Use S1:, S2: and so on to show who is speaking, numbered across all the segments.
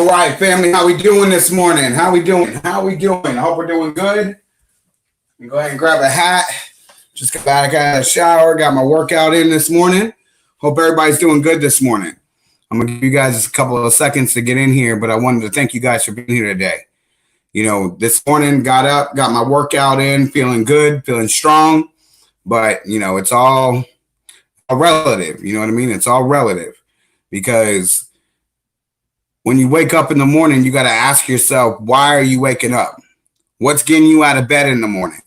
S1: All right, family, how we doing this morning? How we doing? I hope we're doing good. Go ahead and grab a hat. Just got back out of the shower, got my workout in this morning. Hope everybody's doing good this morning. I'm going to give you guys a couple of seconds to get in here, but I wanted to thank you guys for being here today. You know, this morning, got up, got my workout in, feeling good, feeling strong, but, you know, it's all relative. You know what I mean? It's all relative because when you wake up in the morning, you got to ask yourself, why are you waking up? What's getting you out of bed in the morning?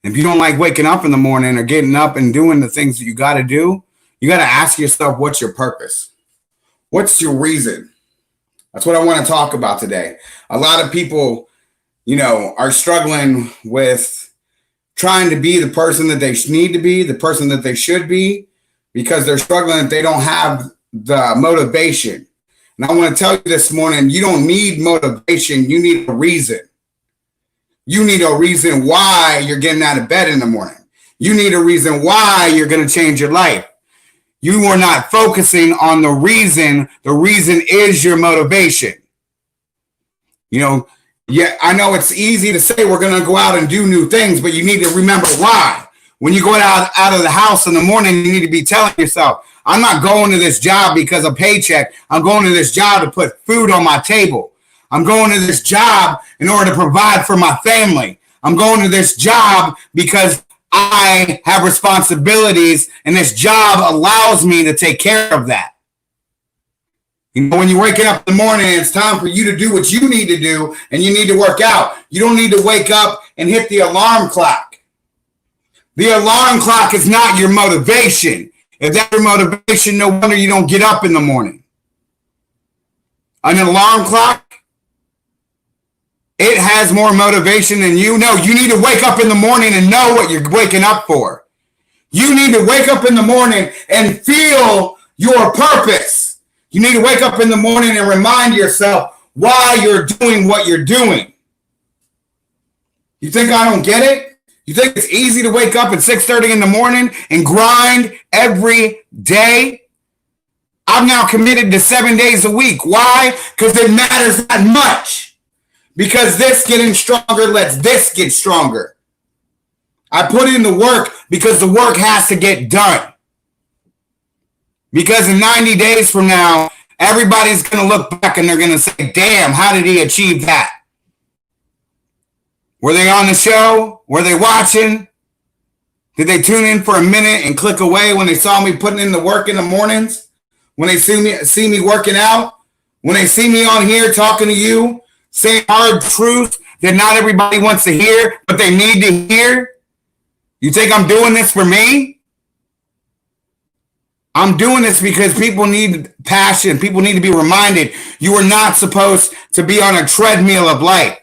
S1: If you don't like waking up in the morning or getting up and doing the things that you got to do, you got to ask yourself, what's your purpose? What's your reason? That's what I want to talk about today. A lot of people, you know, are struggling with trying to be the person that they need to be, the person that they should be, because they're struggling that they don't have the motivation. And I want to tell you this morning, you don't need motivation. You need a reason. You need a reason why you're getting out of bed in the morning. You need a reason why you're going to change your life. You are not focusing on the reason. The reason is your motivation. You know, yeah, I know it's easy to say we're going to go out and do new things, but you need to remember why. When you go out of the house in the morning, you need to be telling yourself, I'm not going to this job because of paycheck. I'm going to this job to put food on my table. I'm going to this job in order to provide for my family. I'm going to this job because I have responsibilities and this job allows me to take care of that. You know, when you're waking up in the morning, it's time for you to do what you need to do and you need to work out. You don't need to wake up and hit the alarm clock. The alarm clock is not your motivation. If that's your motivation, no wonder you don't get up in the morning. An alarm clock, it has more motivation than you. No, you need to wake up in the morning and know what you're waking up for. You need to wake up in the morning and feel your purpose. You need to wake up in the morning and remind yourself why you're doing what you're doing. You think I don't get it? You think it's easy to wake up at 6:30 in the morning and grind every day? I'm now committed to 7 days a week. Why? Because it matters that much. Because this getting stronger lets this get stronger. I put in the work because the work has to get done. Because in 90 days from now, everybody's going to look back and they're going to say, damn, how did he achieve that? Were they on the show? Were they watching? Did they tune in for a minute and click away when they saw me putting in the work in the mornings? When they see me working out? When they see me on here talking to you, saying hard truth that not everybody wants to hear, but they need to hear? You think I'm doing this for me? I'm doing this because people need passion. People need to be reminded you are not supposed to be on a treadmill of life.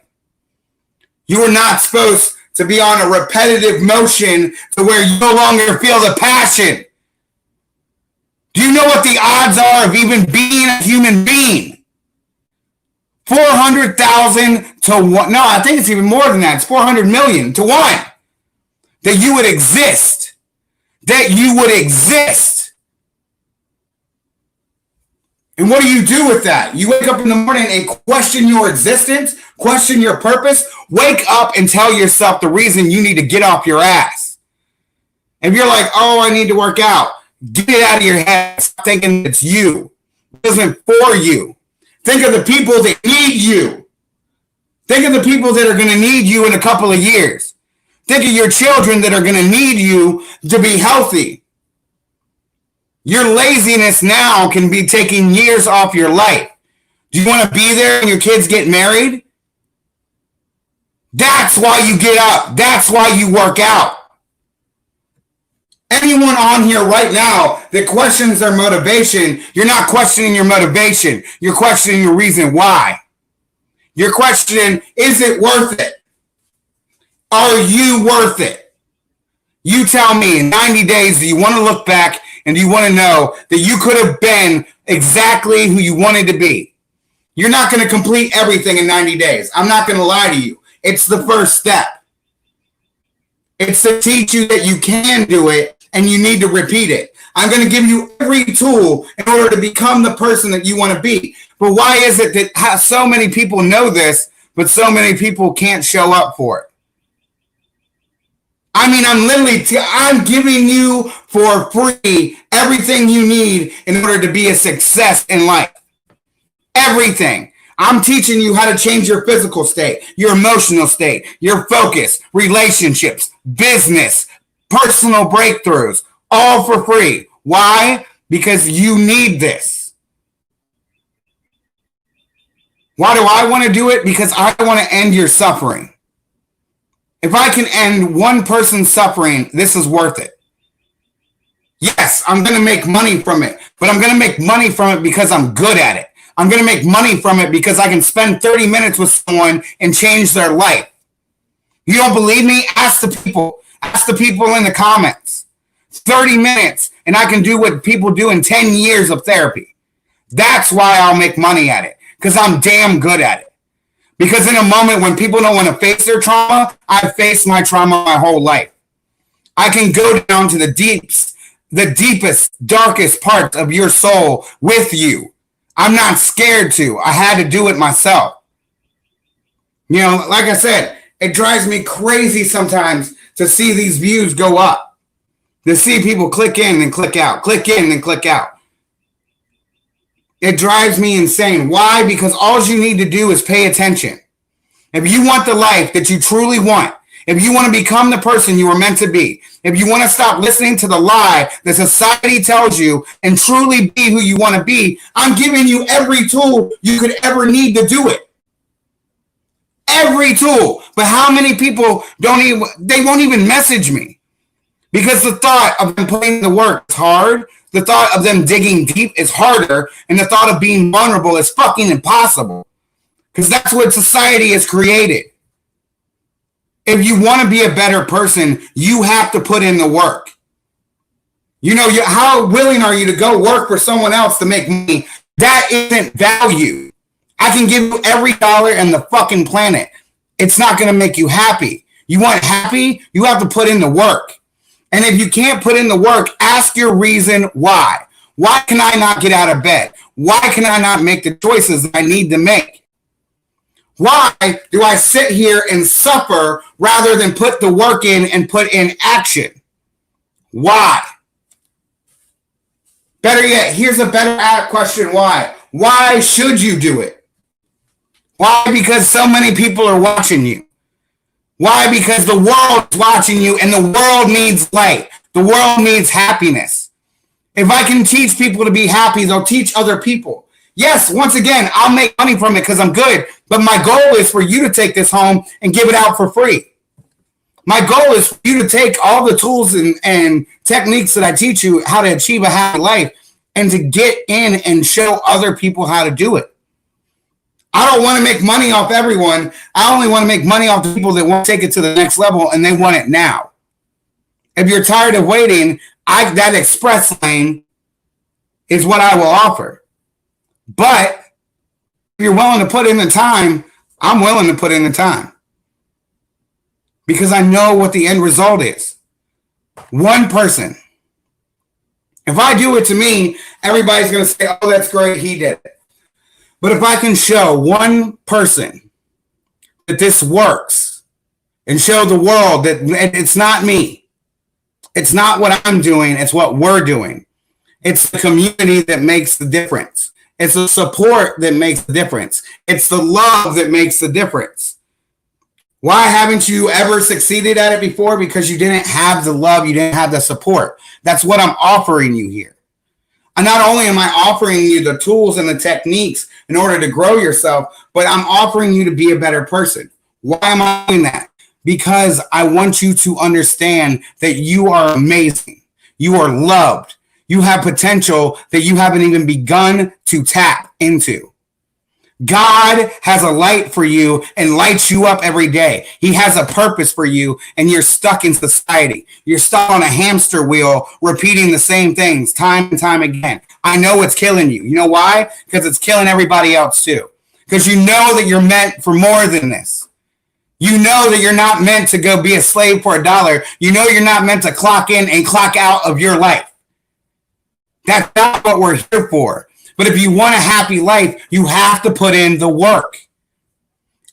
S1: You are not supposed to be on a repetitive motion to where you no longer feel the passion. Do you know what the odds are of even being a human being? 400,000 to 1. No, I think it's even more than that. It's 400 million to 1. That you would exist. That you would exist. And what do you do with that? You wake up in the morning and question your existence, question your purpose. Wake up and tell yourself the reason you need to get off your ass. If you're like, oh, I need to work out, get it out of your head. Stop thinking it's you. It isn't for you. Think of the people that need you. Think of the people that are going to need you in a couple of years. Think of your children that are going to need you to be healthy. Your laziness now can be taking years off your life. Do you want to be there when your kids get married? That's why you get up. That's why you work out. Anyone on here right now that questions their motivation, you're not questioning your motivation. You're questioning your reason why. You're questioning, is it worth it? Are you worth it? You tell me in 90 days, do you want to look back and do you want to know that you could have been exactly who you wanted to be? You're not going to complete everything in 90 days. I'm not going to lie to you. It's the first step. It's to teach you that you can do it and you need to repeat it. I'm going to give you every tool in order to become the person that you want to be. But why is it that so many people know this, but so many people can't show up for it? I mean, I'm giving you for free everything you need in order to be a success in life. Everything. I'm teaching you how to change your physical state, your emotional state, your focus, relationships, business, personal breakthroughs, all for free. Why? Because you need this. Why do I want to do it? Because I want to end your suffering. If I can end one person's suffering, this is worth it. Yes, I'm going to make money from it, but I'm going to make money from it because I'm good at it. I'm going to make money from it because I can spend 30 minutes with someone and change their life. You don't believe me? Ask the people. Ask the people in the comments. 30 minutes, and I can do what people do in 10 years of therapy. That's why I'll make money at it, because I'm damn good at it. Because in a moment when people don't want to face their trauma, I've faced my trauma my whole life. I can go down to the deepest, darkest parts of your soul with you. I'm not scared to. I had to do it myself. You know, like I said, it drives me crazy sometimes to see these views go up. To see people click in and click out, click in and click out. It drives me insane. Why? Because all you need to do is pay attention. If you want the life that you truly want, if you want to become the person you were meant to be, if you want to stop listening to the lie that society tells you and truly be who you want to be, I'm giving you every tool you could ever need to do it. Every tool. But how many people they won't even message me? Because the thought of them putting the work is hard. The thought of them digging deep is harder. And the thought of being vulnerable is fucking impossible. Because that's what society has created. If you want to be a better person, you have to put in the work. You know, how willing are you to go work for someone else to make money? That isn't value. I can give you every dollar in the fucking planet. It's not going to make you happy. You want happy? You have to put in the work. And if you can't put in the work, ask your reason why. Why can I not get out of bed? Why can I not make the choices that I need to make? Why do I sit here and suffer rather than put the work in and put in action? Why? Better yet, here's a better question. Why? Why should you do it? Why? Because so many people are watching you. Why? Because the world is watching you and the world needs light. The world needs happiness. If I can teach people to be happy, they'll teach other people. Yes, once again, I'll make money from it because I'm good. But my goal is for you to take this home and give it out for free. My goal is for you to take all the tools and techniques that I teach you how to achieve a happy life and to get in and show other people how to do it. I don't want to make money off everyone. I only want to make money off the people that want to take it to the next level and they want it now. If you're tired of waiting, that express lane is what I will offer. But if you're willing to put in the time, I'm willing to put in the time. Because I know what the end result is. One person. If I do it to me, everybody's going to say, oh, that's great, he did it. But if I can show one person that this works and show the world that it's not me, it's not what I'm doing, it's what we're doing. It's the community that makes the difference. It's the support that makes the difference. It's the love that makes the difference. Why haven't you ever succeeded at it before? Because you didn't have the love, you didn't have the support. That's what I'm offering you here. And not only am I offering you the tools and the techniques in order to grow yourself, but I'm offering you to be a better person. Why am I doing that? Because I want you to understand that you are amazing. You are loved. You have potential that you haven't even begun to tap into. God has a light for you and lights you up every day. He has a purpose for you and you're stuck in society. You're stuck on a hamster wheel repeating the same things time and time again. I know it's killing you. You know why? Because it's killing everybody else too. Because you know that you're meant for more than this. You know that you're not meant to go be a slave for $1. You know you're not meant to clock in and clock out of your life. That's not what we're here for. But if you want a happy life, you have to put in the work.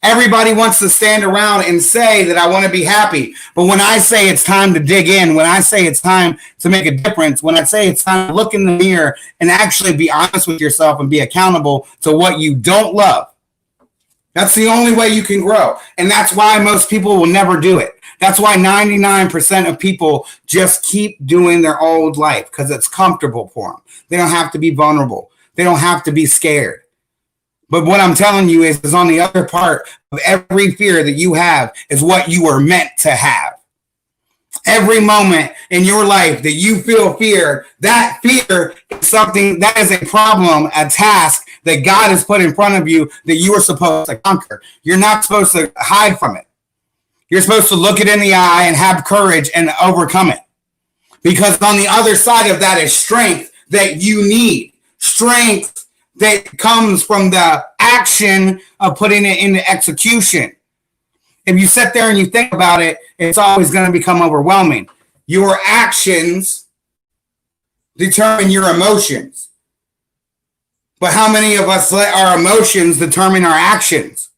S1: Everybody wants to stand around and say that I want to be happy. But when I say it's time to dig in, when I say it's time to make a difference, when I say it's time to look in the mirror and actually be honest with yourself and be accountable to what you don't love, that's the only way you can grow. And that's why most people will never do it. That's why 99% of people just keep doing their old life because it's comfortable for them. They don't have to be vulnerable. They don't have to be scared. But what I'm telling you is on the other part of every fear that you have is what you were meant to have. Every moment in your life that you feel fear, that fear is something that is a problem, a task that God has put in front of you that you are supposed to conquer. You're not supposed to hide from it. You're supposed to look it in the eye and have courage and overcome it. Because on the other side of that is strength that you need. Strength that comes from the action of putting it into execution. If you sit there and you think about it, it's always going to become overwhelming. Your actions determine your emotions. But how many of us let our emotions determine our actions?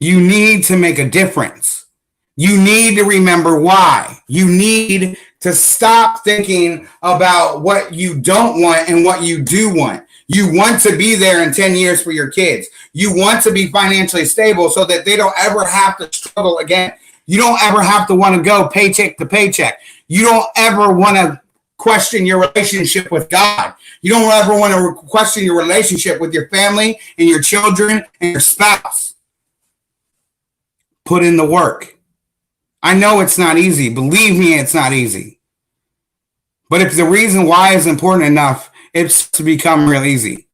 S1: You need to make a difference. You need to remember why. You need to stop thinking about what you don't want and what you do want. You want to be there in 10 years for your kids. You want to be financially stable so that they don't ever have to struggle again. You don't ever have to want to go paycheck to paycheck. You don't ever want to question your relationship with God. You don't ever want to question your relationship with your family and your children and your spouse. Put in the work. I know it's not easy. Believe me, it's not easy. But if the reason why is important enough, it's to become real easy.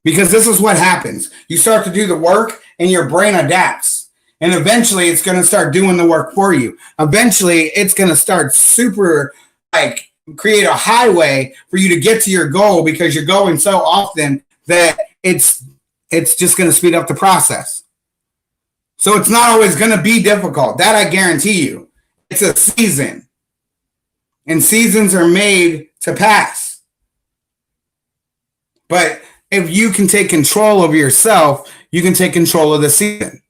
S1: Because this is what happens. You start to do the work and your brain adapts. And eventually it's going to start doing the work for you. Eventually it's going to start create a highway for you to get to your goal because you're going so often that it's just going to speed up the process. So it's not always going to be difficult. That I guarantee you. It's a season. And seasons are made to pass. But if you can take control of yourself, you can take control of the season.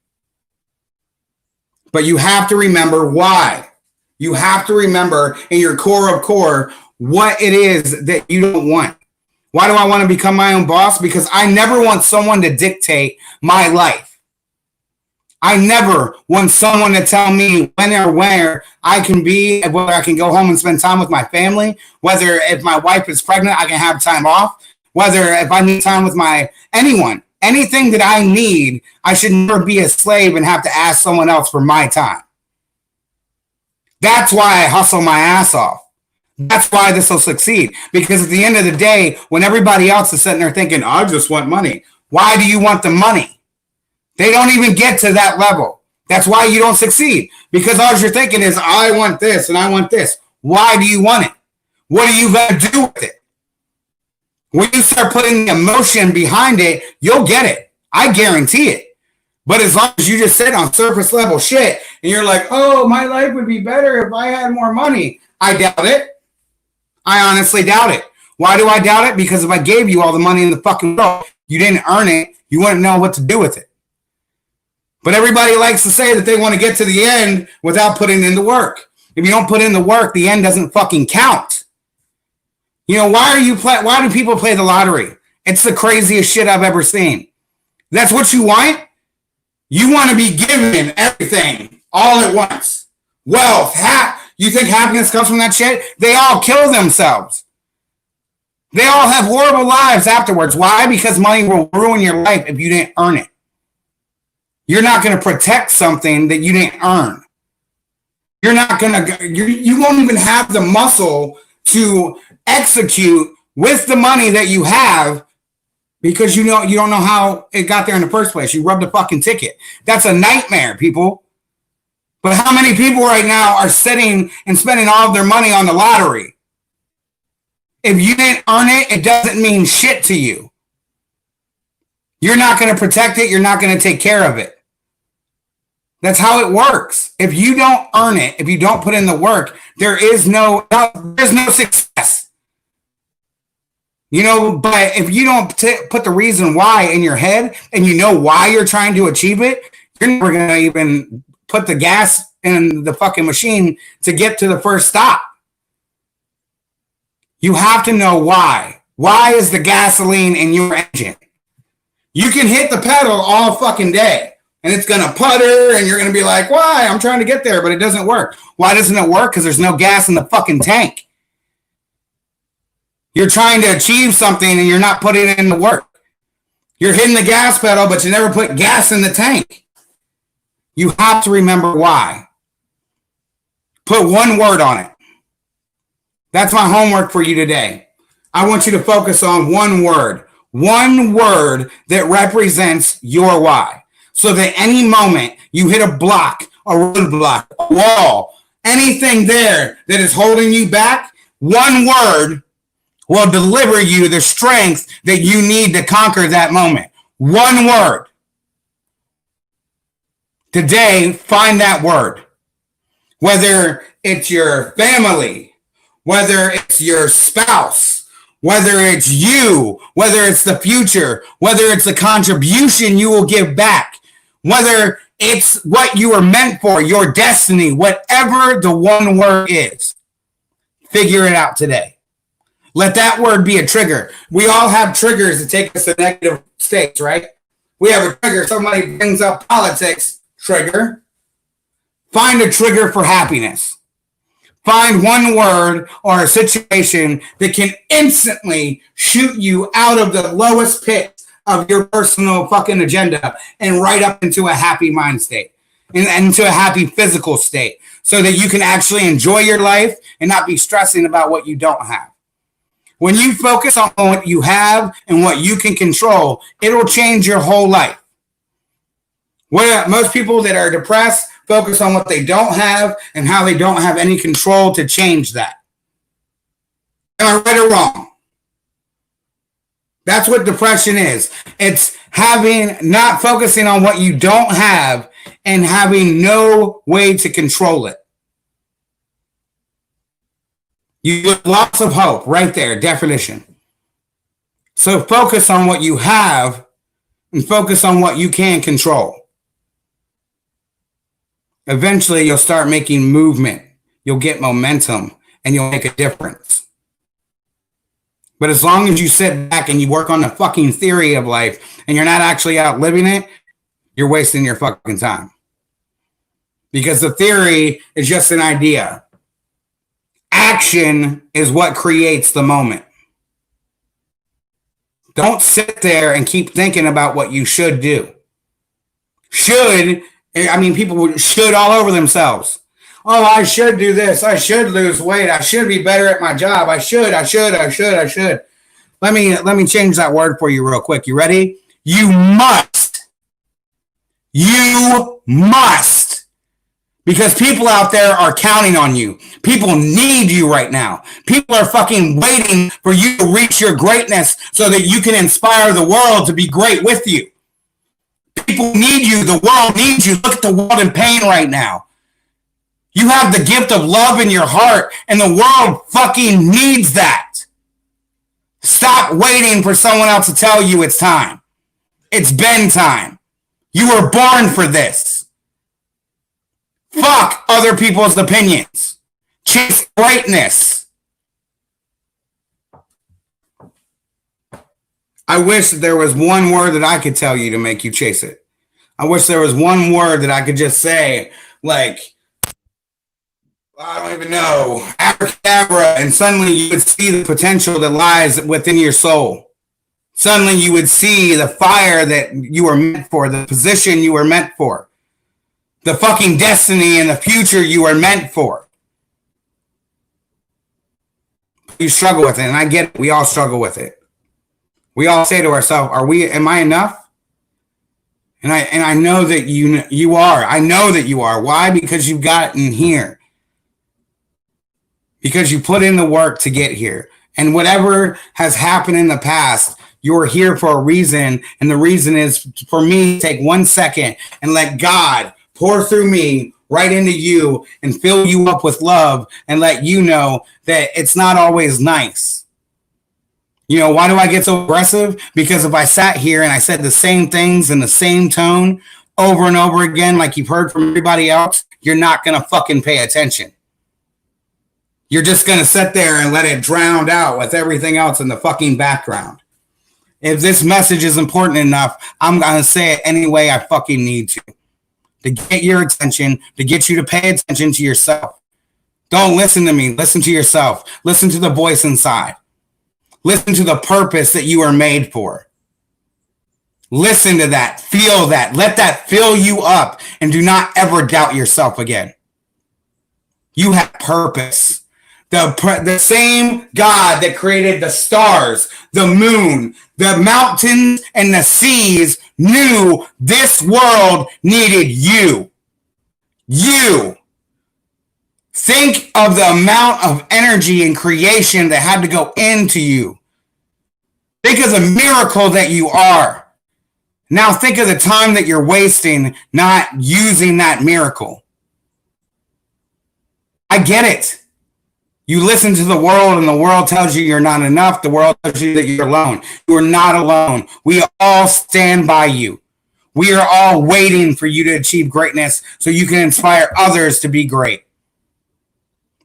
S1: But you have to remember why. You have to remember in your core of core what it is that you don't want. Why do I want to become my own boss? Because I never want someone to dictate my life. I never want someone to tell me when or where I can be, whether I can go home and spend time with my family, whether if my wife is pregnant, I can have time off, whether if I need time with anyone, anything that I need, I should never be a slave and have to ask someone else for my time. That's why I hustle my ass off. That's why this will succeed. Because at the end of the day, when everybody else is sitting there thinking, I just want money. Why do you want the money? They don't even get to that level. That's why you don't succeed. Because all you're thinking is, I want this and I want this. Why do you want it? What are you going to do with it? When you start putting emotion behind it, you'll get it. I guarantee it. But as long as you just sit on surface level shit and you're like, oh, my life would be better if I had more money. I doubt it. I honestly doubt it. Why do I doubt it? Because if I gave you all the money in the fucking world, you didn't earn it, you wouldn't know what to do with it. But everybody likes to say that they want to get to the end without putting in the work. If you don't put in the work, the end doesn't fucking count. You know, why do people play the lottery? It's the craziest shit I've ever seen. That's what you want? You want to be given everything all at once. Wealth, you think happiness comes from that shit? They all kill themselves. They all have horrible lives afterwards. Why? Because money will ruin your life if you didn't earn it. You're not going to protect something that you didn't earn. You're not going to, you won't even have the muscle to execute with the money that you have because you don't know how it got there in the first place. You rubbed a fucking ticket. That's a nightmare, people. But how many people right now are sitting and spending all of their money on the lottery? If you didn't earn it, it doesn't mean shit to you. You're not going to protect it. You're not going to take care of it. That's how it works. If you don't earn it, if you don't put in the work, there's no success. But if you don't put the reason why in your head and you know why you're trying to achieve it, you're never going to even put the gas in the fucking machine to get to the first stop. You have to know why. Why is the gasoline in your engine? You can hit the pedal all fucking day and it's going to putter and you're going to be like, why? I'm trying to get there, but it doesn't work. Why doesn't it work? Because there's no gas in the fucking tank. You're trying to achieve something and you're not putting it in the work. You're hitting the gas pedal, but you never put gas in the tank. You have to remember why. Put one word on it. That's my homework for you today. I want you to focus on one word that represents your why. So that any moment you hit a block, a roadblock, a wall, anything there that is holding you back, one word will deliver you the strength that you need to conquer that moment. One word. Today, find that word. Whether it's your family, whether it's your spouse, whether it's you, whether it's the future, whether it's the contribution you will give back, whether it's what you are meant for, your destiny, whatever the one word is, figure it out today. Let that word be a trigger. We all have triggers that take us to negative states, right? We have a trigger. Somebody brings up politics, trigger. Find a trigger for happiness. Find one word or a situation that can instantly shoot you out of the lowest pit of your personal fucking agenda and right up into a happy mind state and into a happy physical state so that you can actually enjoy your life and not be stressing about what you don't have. When you focus on what you have and what you can control, it'll change your whole life. Most people that are depressed focus on what they don't have and how they don't have any control to change that. Am I right or wrong? That's what depression is. It's not focusing on what you don't have and having no way to control it. You have lots of hope right there, definition. So focus on what you have and focus on what you can control. Eventually, you'll start making movement. You'll get momentum and you'll make a difference. But as long as you sit back and you work on the fucking theory of life and you're not actually out living it, you're wasting your fucking time. Because the theory is just an idea. Action is what creates the moment. Don't sit there and keep thinking about what you should do. People should all over themselves. Oh, I should do this. I should lose weight. I should be better at my job. I should. Let me change that word for you real quick. You ready? You must. You must. Because people out there are counting on you. People need you right now. People are fucking waiting for you to reach your greatness so that you can inspire the world to be great with you. People need you. The world needs you. Look at the world in pain right now. You have the gift of love in your heart, and the world fucking needs that. Stop waiting for someone else to tell you it's time. It's been time. You were born for this. Fuck other people's opinions. Chase greatness. I wish there was one word that I could tell you to make you chase it. I wish there was one word that I could just say, like, I don't even know, abracadabra, and suddenly you would see the potential that lies within your soul. Suddenly you would see the fire that you were meant for, the position you were meant for. The fucking destiny and the future you are meant for. You struggle with it, and I get it. We all struggle with it. We all say to ourselves, am I enough? And I know that you are. I know that you are. Why? Because you've gotten here. Because you put in the work to get here. And whatever has happened in the past, you're here for a reason. And the reason is for me to take 1 second and let God pour through me right into you and fill you up with love and let you know that it's not always nice. You know, why do I get so aggressive? Because if I sat here and I said the same things in the same tone over and over again, like you've heard from everybody else, you're not going to fucking pay attention. You're just going to sit there and let it drown out with everything else in the fucking background. If this message is important enough, I'm going to say it any way I fucking need to get your attention, to get you to pay attention to yourself. Don't listen to me. Listen to yourself. Listen to the voice inside. Listen to the purpose that you are made for. Listen to that. Feel that. Let that fill you up, and do not ever doubt yourself again. You have purpose. The same God that created the stars, the moon, the mountains, and the seas knew this world needed you. You. Think of the amount of energy and creation that had to go into you. Think of the miracle that you are. Now think of the time that you're wasting not using that miracle. I get it. You listen to the world, and the world tells you you're not enough. The world tells you that you're alone. You are not alone. We all stand by you. We are all waiting for you to achieve greatness so you can inspire others to be great.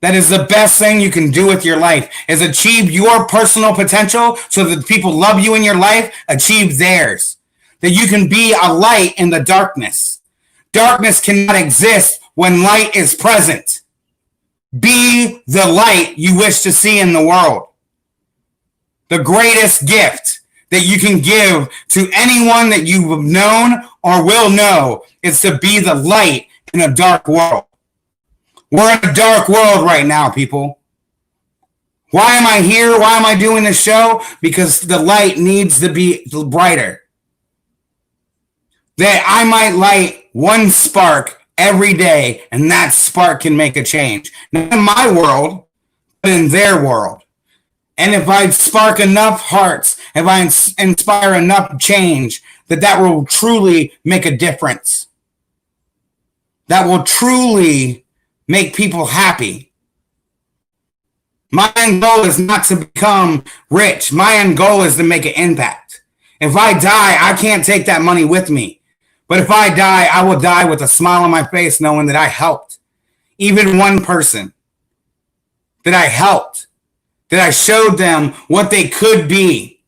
S1: That is the best thing you can do with your life, is achieve your personal potential so that people love you in your life, achieve theirs. That you can be a light in the darkness. Darkness cannot exist when light is present. Be the light you wish to see in the world. The greatest gift that you can give to anyone that you've known or will know is to be the light in a dark world. We're in a dark world right now, people. Why am I here? Why am I doing this show? Because the light needs to be brighter. That I might light one spark every day, and that spark can make a change. Not in my world, but in their world. And if I spark enough hearts, if I inspire enough change, that will truly make a difference. That will truly make people happy. My end goal is not to become rich. My end goal is to make an impact. If I die, I can't take that money with me. But if I die, I will die with a smile on my face knowing that I helped. Even one person. That I helped. That I showed them what they could be.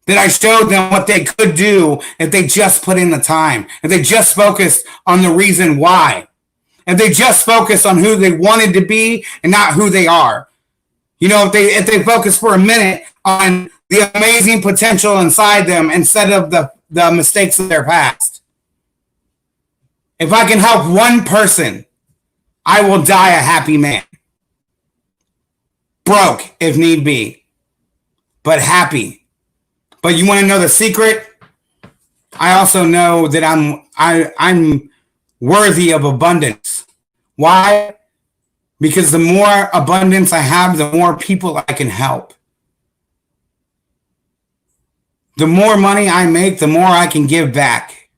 S1: That I showed them what they could do if they just put in the time. If they just focused on the reason why. If they just focused on who they wanted to be and not who they are. You know, if they focus for a minute on the amazing potential inside them instead of the mistakes of their past. If I can help one person, I will die a happy man. Broke, if need be, but happy. But you want to know the secret? I also know that I'm worthy of abundance. Why? Because the more abundance I have, the more people I can help. The more money I make, the more I can give back.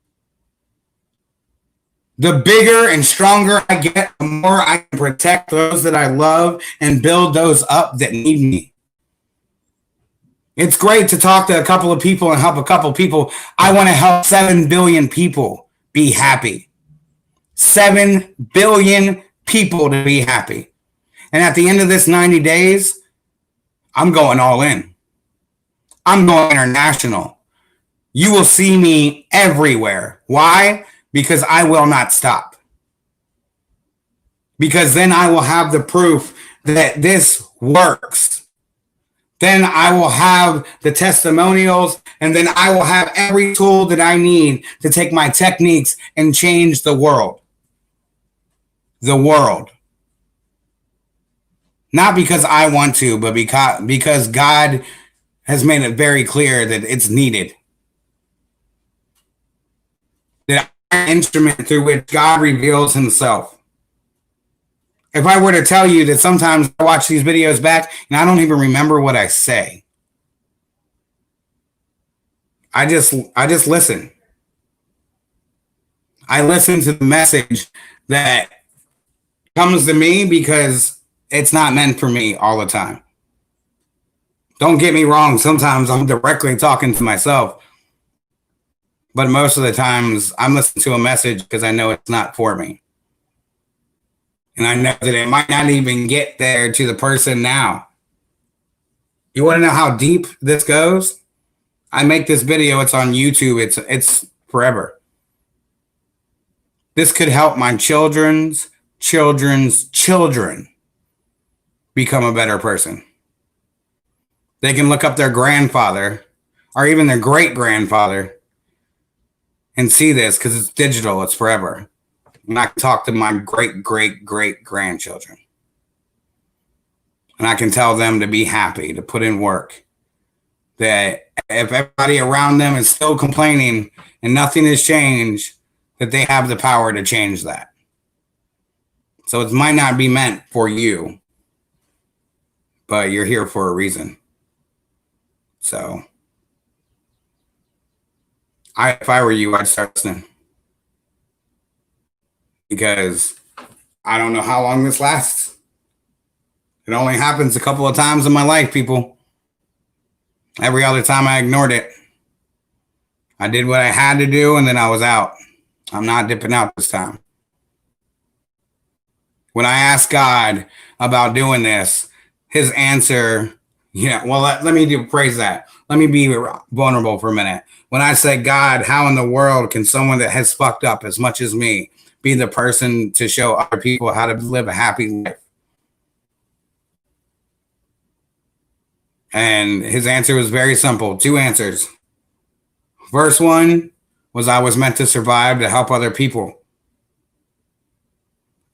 S1: The bigger and stronger I get, the more I can protect those that I love and build those up that need me. It's great to talk to a couple of people and help a couple of people. I want to help 7 billion people be happy. 7 billion people to be happy. And at the end of this 90 days, I'm going all in. I'm going international. You will see me everywhere. Why? Because I will not stop. Because then I will have the proof that this works. Then I will have the testimonials, and then I will have every tool that I need to take my techniques and change the world. The world. Not because I want to, but because God has made it very clear that it's needed. That I'm an instrument through which God reveals himself. If I were to tell you that sometimes I watch these videos back and I don't even remember what I say. I just listen. I listen to the message that comes to me because it's not meant for me all the time. Don't get me wrong. Sometimes I'm directly talking to myself, but most of the times I'm listening to a message because I know it's not for me. And I know that it might not even get there to the person now. You want to know how deep this goes? I make this video. It's on YouTube. It's forever. This could help my children's children become a better person. They can look up their grandfather or even their great grandfather and see this because it's digital. It's forever. And I can talk to my great grandchildren. And I can tell them to be happy, to put in work. That if everybody around them is still complaining and nothing has changed, that they have the power to change that. So it might not be meant for you, but you're here for a reason. So if I were you, I'd start listening. Because I don't know how long this lasts. It only happens a couple of times in my life, people. Every other time I ignored it. I did what I had to do and then I was out. I'm not dipping out this time. When I asked God about doing this, his answer, let me rephrase that. Let me be vulnerable for a minute. When I said, God, how in the world can someone that has fucked up as much as me be the person to show other people how to live a happy life? And his answer was very simple. 2 answers. First one was I was meant to survive to help other people.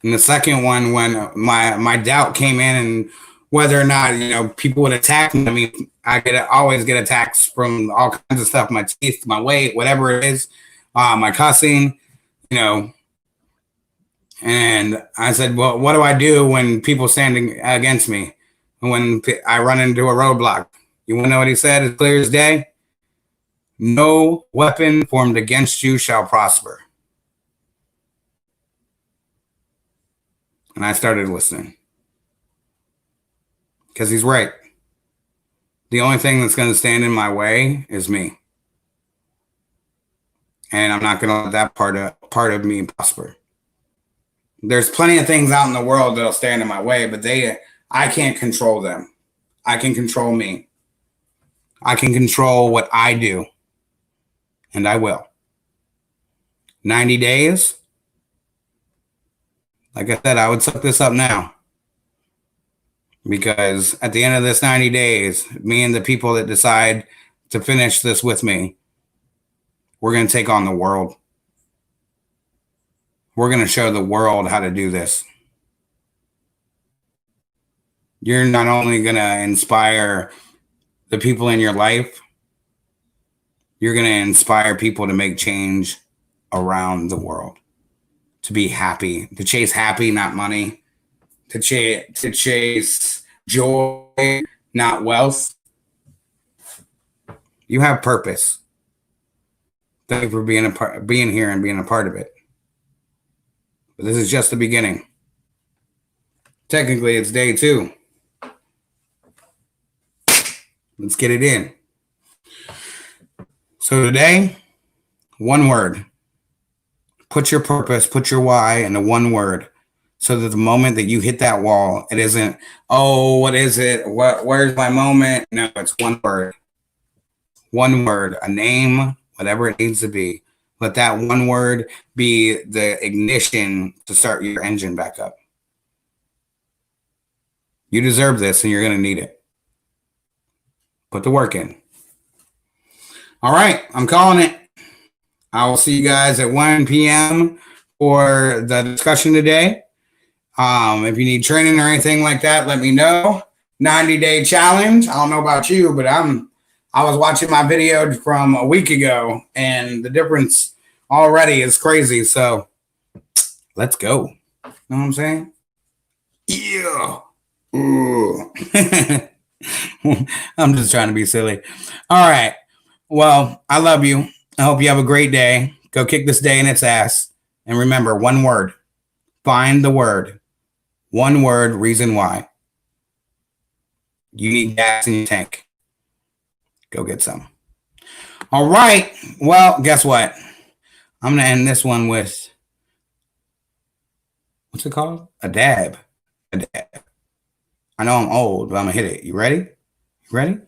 S1: And the second one, when my doubt came in and whether or not, people would attack me. I mean, always get attacks from all kinds of stuff, my teeth, my weight, whatever it is, my cussing, and I said, well, what do I do when people standing against me? When I run into a roadblock? You want to know what he said as clear as day? No weapon formed against you shall prosper. And I started listening. Because he's right. The only thing that's going to stand in my way is me. And I'm not going to let that part of me prosper. There's plenty of things out in the world that'll stand in my way, but I can't control them. I can control me. I can control what I do. And I will. 90 days. Like I said, I would suck this up now. Because at the end of this 90 days, me and the people that decide to finish this with me, we're going to take on the world. We're going to show the world how to do this. You're not only going to inspire the people in your life, you're going to inspire people to make change around the world, to be happy, to chase happy, not money, to chase joy, not wealth. You have purpose. Thank you for being here and being a part of it. But this is just the beginning. Technically, it's day 2. Let's get it in. So today, one word. Put your purpose, put your why into one word. So that the moment that you hit that wall, it isn't, oh, what is it? Where's my moment? No, it's one word. One word, a name, whatever it needs to be. Let that one word be the ignition to start your engine back up. You deserve this and you're going to need it. Put the work in. All right, I'm calling it. I will see you guys at 1 p.m. for the discussion today. If you need training or anything like that, let me know. 90-day challenge. I don't know about you, but I was watching my video from a week ago, and the difference already is crazy. So let's go. Know what I'm saying? Yeah. Ooh. I'm just trying to be silly. All right. Well, I love you. I hope you have a great day. Go kick this day in its ass. And remember, one word. Find the word. One word, reason why. You need gas in your tank. Go get some. All right. Well, guess what? I'm going to end this one with, what's it called? A dab. A dab. I know I'm old, but I'm going to hit it. You ready? You ready?